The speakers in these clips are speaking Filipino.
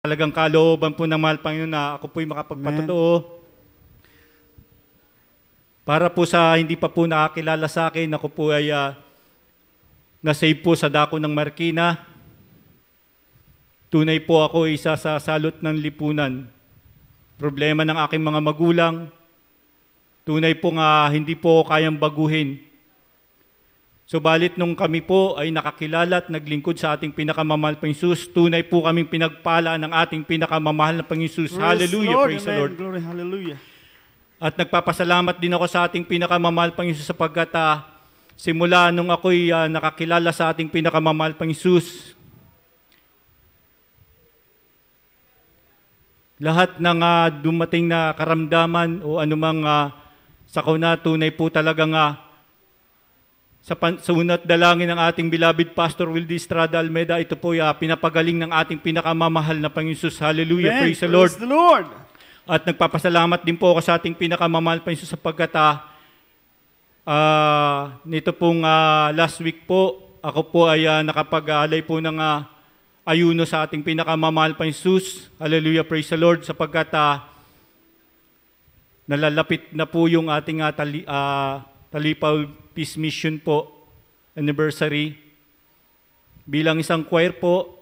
Talagang kalooban po ng mahal Panginoon na ako po'y makapagpatotoo. Para po sa hindi pa po nakakilala sa akin, ako po ay na-save po sa dako ng Marikina. Tunay po ako isa sa salot ng lipunan. Problema ng aking mga magulang. Tunay po nga hindi po kayang baguhin. Subalit nung kami po ay nakakilala at naglingkod sa ating pinakamamahal na Panginoon, tunay po kaming pinagpala ng ating pinakamamahal na Panginoon. Hallelujah, praise the Lord. Glory, hallelujah. At nagpapasalamat din ako sa ating pinakamamahal Panginoon sapagkat simula nung ako'y nakakilala sa ating pinakamamahal Panginoon, lahat ng dumating na karamdaman o anumang sakuna, tunay po talagang sa unat dalangin ng ating beloved Pastor Wildy Estrada Almeida, ito po pinapagaling ng ating pinakamamahal na Panginoon. Hallelujah, Amen. praise the Lord. Praise the Lord. At nagpapasalamat din po ako sa ating pinakamamahal Panginoon sapagkat nito pong last week po, ako po ay nakapag-alay po ng ayuno sa ating pinakamamahal Panginoon. Hallelujah, praise the Lord, sapagkat nalalapit na po yung ating Talipaw Peace Mission po, anniversary. Bilang isang choir po,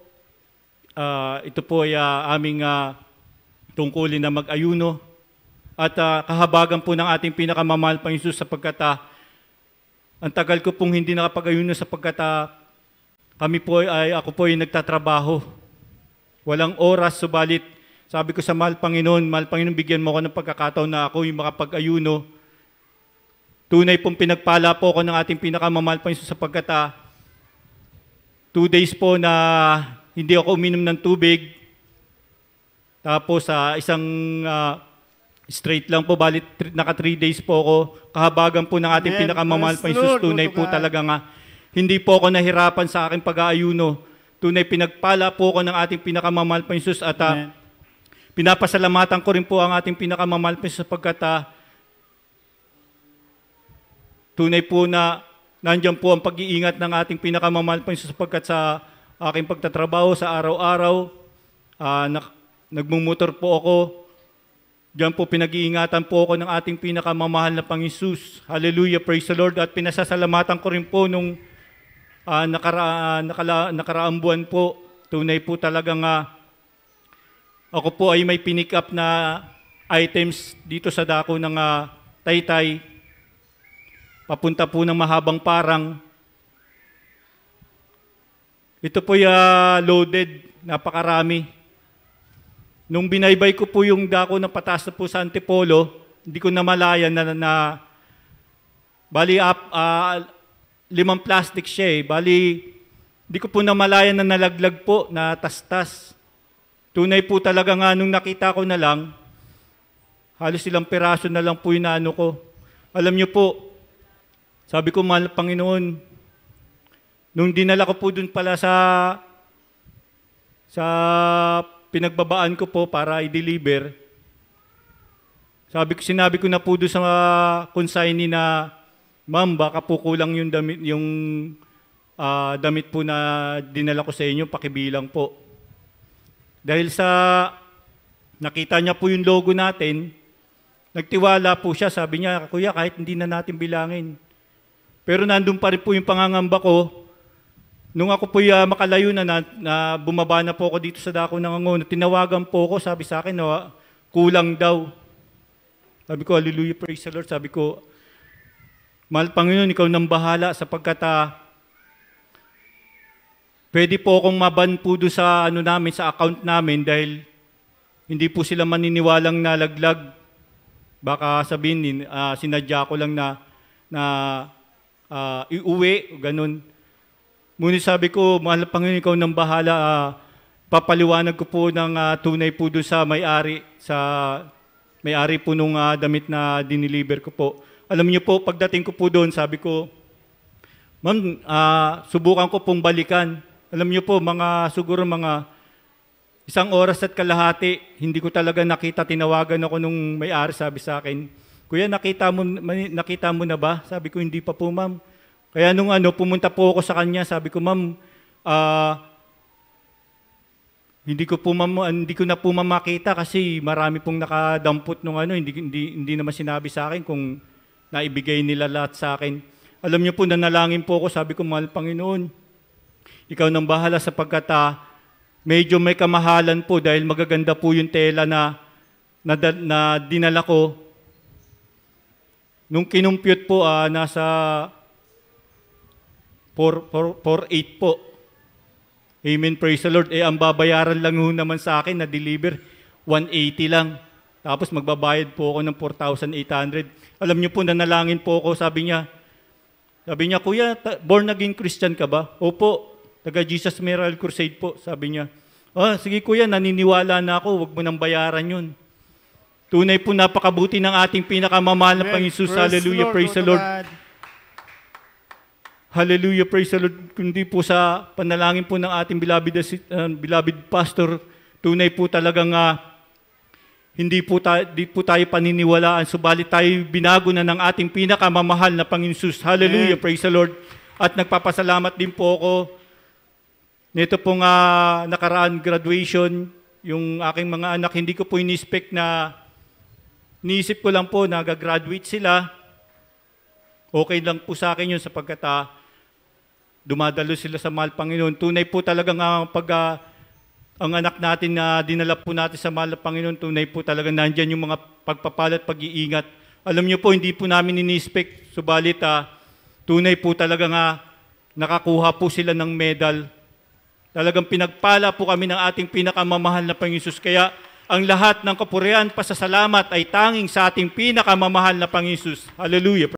ito po ay aming tungkulin na mag-ayuno. At kahabagan po ng ating pinakamamahal Panginoon sapagkat ang tagal ko pong hindi nakapag-ayuno sapagkat ako po ay nagtatrabaho. Walang oras, subalit sabi ko sa mahal Panginoon, bigyan mo ako ng pagkakataon na ako yung makapag-ayuno. Tunay pong pinagpala po ako ng ating pinakamamahal Panginoon sapagkat 2 days po na hindi ako uminom ng tubig. Tapos isang straight lang po, balit naka 3 days po ako. Kahabagan po ng ating pinakamamahal Panginoon. Tunay po talaga hindi po ako nahirapan sa aking pag-aayuno. Tunay pinagpala po ako ng ating pinakamamahal Panginoon at pinapasalamatan ko rin po ang ating pinakamamahal Panginoon sapagkat tunay po na nandiyan po ang pag-iingat ng ating pinakamamahal Panginoon sapagkat sa aking pagtatrabaho sa araw-araw, nagmumotor po ako. Diyan po pinag-iingatan po ako ng ating pinakamamahal na Panginoon. Hallelujah, praise the Lord. At pinasasalamatan ko rin po nung nakaraang buwan po. Tunay po talagang ako po ay may pinick up na items dito sa dako ng Taytay. Papunta po ng Mahabang Parang. Ito po loaded, napakarami. Nung binaybay ko po yung dako ng pataas na po sa Antipolo, hindi ko namalayan na bali 5 plastic siya Bali, hindi ko po namalayan na nalaglag po, na tastas. Tunay po talaga nung nakita ko na lang, halos ilang piraso na lang po yung naano ko. Alam niyo po, sabi ko, mahal Panginoon, nung dinala ko po dun pala sa pinagbabaan ko po para i-deliver, sinabi ko na po doon sa consignee na, ma'am, baka po kulang yung damit po na dinala ko sa inyo, pakibilang po. Dahil sa nakita niya po yung logo natin, nagtiwala po siya, sabi niya, kuya, kahit hindi na natin bilangin. Pero nandun pa rin po yung pangangamba ko. Nung ako po makalayo na bumaba na po ako dito sa dako ng Angono, tinawagan po ako, sabi sa akin, kulang daw. Sabi ko, hallelujah, praise the Lord. Sabi ko, mahal Panginoon, ikaw nang bahala sapagkat pwede po akong maban po doon sa, sa account namin dahil hindi po sila maniniwalang nalaglag. Baka sabihin, sinadya ko lang na iuwi, ganun. Ngunit sabi ko, mahal Panginoon, ikaw nang bahala, papaliwanag ko po ng tunay po doon sa may-ari po nung damit na diniliver ko po. Alam niyo po, pagdating ko po doon, sabi ko, ma'am, subukan ko pong balikan. Alam niyo po, siguro mga 1 oras at kalahati, hindi ko talaga nakita, tinawagan ako nung may-ari, sabi sa akin, kuya, nakita mo na ba? Sabi ko, hindi pa po, ma'am. Kaya nung pumunta po ako sa kanya, sabi ko, ma'am, hindi ko na po makita kasi marami pong nakadampot nung hindi naman sinabi sa akin kung naibigay nila lahat sa akin. Alam niyo po, nanalangin po ako, sabi ko, mahal Panginoon, ikaw nang bahala sapagkat medyo may kamahalan po dahil magaganda po yung tela na dinala ko. Nung kinumpute po, nasa 4.8 po. Amen, praise the Lord. Ang babayaran lang ho naman sa akin na deliver, 180 lang. Tapos magbabayad po ako ng 4,800. Alam niyo po, nanalangin po ako, sabi niya, Kuya, born again Christian ka ba? Opo, taga Jesus Miracle Crusade po, sabi niya. Sige kuya, naniniwala na ako, wag mo nang bayaran yun. Tunay po napakabuti ng ating pinakamamahal na Panginoon Jesus. Hallelujah, praise the Lord. Hallelujah, praise the Lord. Kundi po sa panalangin po ng ating beloved pastor, tunay po talagang di po tayo paniniwalaan, subalit tayo binago na ng ating pinakamamahal na Panginoon Jesus. Hallelujah, praise the Lord. At nagpapasalamat din po ako nito pong nakaraan graduation, yung aking mga anak, hindi ko po in-expect na, niisip ko lang po na gagraduate sila. Okay lang po sa akin yun sapagkat dumadalo sila sa mahal Panginoon. Tunay po talagang ang anak natin na dinala po natin sa mahal na Panginoon, tunay po talagang nandyan yung mga pagpapala at pag-iingat. Alam niyo po, hindi po namin in-expect, subalit tunay po talagang nakakuha po sila ng medal. Talagang pinagpala po kami ng ating pinakamamahal na Panginoon Jesus. Kaya ang lahat ng kapurihan, pasasalamat ay tanging sa ating pinakamamahal na Panginoon Jesus. Hallelujah.